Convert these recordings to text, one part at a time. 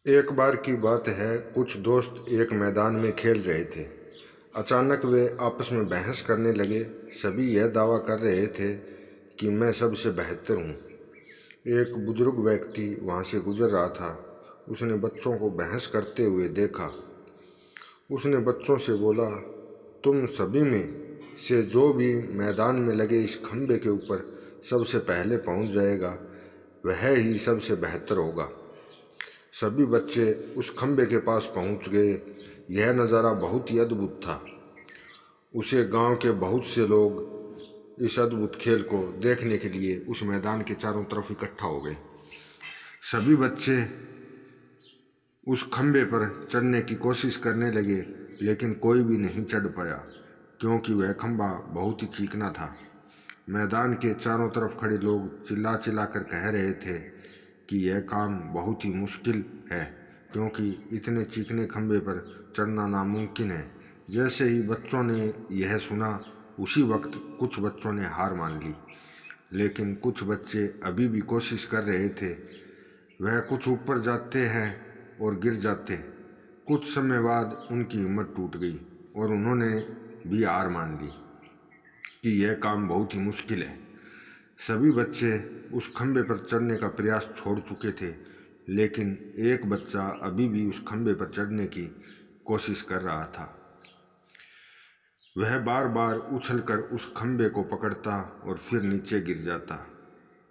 एक बार की बात है, कुछ दोस्त एक मैदान में खेल रहे थे। अचानक वे आपस में बहस करने लगे। सभी यह दावा कर रहे थे कि मैं सबसे बेहतर हूँ। एक बुजुर्ग व्यक्ति वहाँ से गुजर रहा था। उसने बच्चों को बहस करते हुए देखा। उसने बच्चों से बोला, तुम सभी में से जो भी मैदान में लगे इस खंबे के ऊपर सबसे पहले पहुँच जाएगा, वह ही सबसे बेहतर होगा। सभी बच्चे उस खंबे के पास पहुंच गए। यह नज़ारा बहुत ही अद्भुत था। उसे गांव के बहुत से लोग इस अद्भुत खेल को देखने के लिए उस मैदान के चारों तरफ इकट्ठा हो गए। सभी बच्चे उस खंबे पर चढ़ने की कोशिश करने लगे, लेकिन कोई भी नहीं चढ़ पाया, क्योंकि वह खंबा बहुत ही चिकना था। मैदान के चारों तरफ खड़े लोग चिल्ला चिल्ला कर कह रहे थे कि यह काम बहुत ही मुश्किल है, क्योंकि इतने चिकने खंबे पर चढ़ना नामुमकिन है। जैसे ही बच्चों ने यह सुना, उसी वक्त कुछ बच्चों ने हार मान ली, लेकिन कुछ बच्चे अभी भी कोशिश कर रहे थे। वह कुछ ऊपर जाते हैं और गिर जाते। कुछ समय बाद उनकी हिम्मत टूट गई और उन्होंने भी हार मान ली कि यह काम बहुत ही मुश्किल है। सभी बच्चे उस खंबे पर चढ़ने का प्रयास छोड़ चुके थे, लेकिन एक बच्चा अभी भी उस खंबे पर चढ़ने की कोशिश कर रहा था। वह बार बार उछलकर उस खंबे को पकड़ता और फिर नीचे गिर जाता।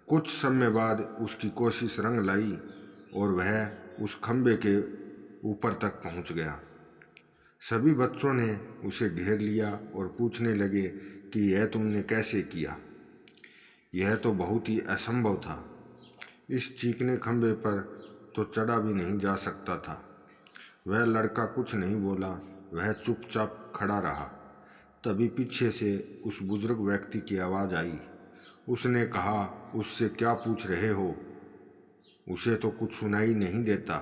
कुछ समय बाद उसकी कोशिश रंग लाई और वह उस खंबे के ऊपर तक पहुंच गया। सभी बच्चों ने उसे घेर लिया और पूछने लगे कि यह तुमने कैसे किया। यह तो बहुत ही असंभव था। इस चीकने खंबे पर तो चढ़ा भी नहीं जा सकता था। वह लड़का कुछ नहीं बोला, वह चुपचाप खड़ा रहा। तभी पीछे से उस बुजुर्ग व्यक्ति की आवाज़ आई। उसने कहा, उससे क्या पूछ रहे हो? उसे तो कुछ सुनाई नहीं देता,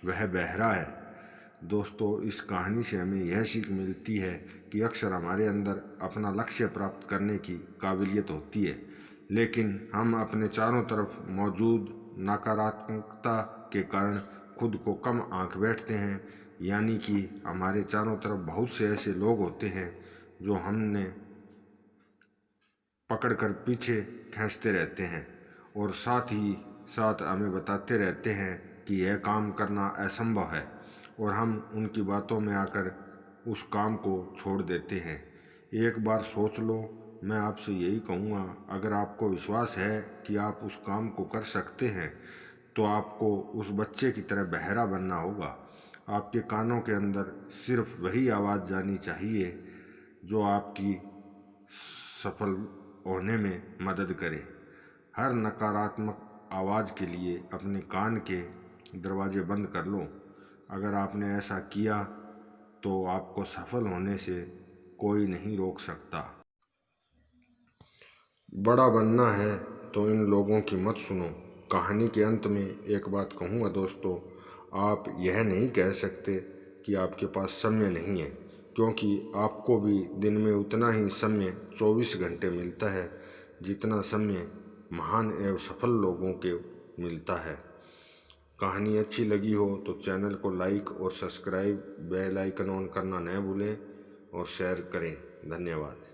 वह बहरा है। दोस्तों, इस कहानी से हमें यह सीख मिलती है कि अक्सर हमारे अंदर अपना लक्ष्य प्राप्त करने की काबिलियत होती है, लेकिन हम अपने चारों तरफ मौजूद नकारात्मकता के कारण खुद को कम आंक बैठते हैं। यानी कि हमारे चारों तरफ बहुत से ऐसे लोग होते हैं जो हमने पकड़कर पीछे खींचते रहते हैं और साथ ही साथ हमें बताते रहते हैं कि यह काम करना असंभव है, और हम उनकी बातों में आकर उस काम को छोड़ देते हैं। एक बार सोच लो। मैं आपसे यही कहूँगा, अगर आपको विश्वास है कि आप उस काम को कर सकते हैं, तो आपको उस बच्चे की तरह बहरा बनना होगा। आपके कानों के अंदर सिर्फ वही आवाज़ जानी चाहिए जो आपकी सफल होने में मदद करे। हर नकारात्मक आवाज़ के लिए अपने कान के दरवाजे बंद कर लो। अगर आपने ऐसा किया तो आपको सफल होने से कोई नहीं रोक सकता। बड़ा बनना है तो इन लोगों की मत सुनो। कहानी के अंत में एक बात कहूँगा दोस्तों, आप यह नहीं कह सकते कि आपके पास समय नहीं है, क्योंकि आपको भी दिन में उतना ही समय 24 घंटे मिलता है जितना समय महान एवं सफल लोगों के मिलता है। कहानी अच्छी लगी हो तो चैनल को लाइक और सब्सक्राइब, बेल आइकन ऑन करना न भूलें और शेयर करें। धन्यवाद।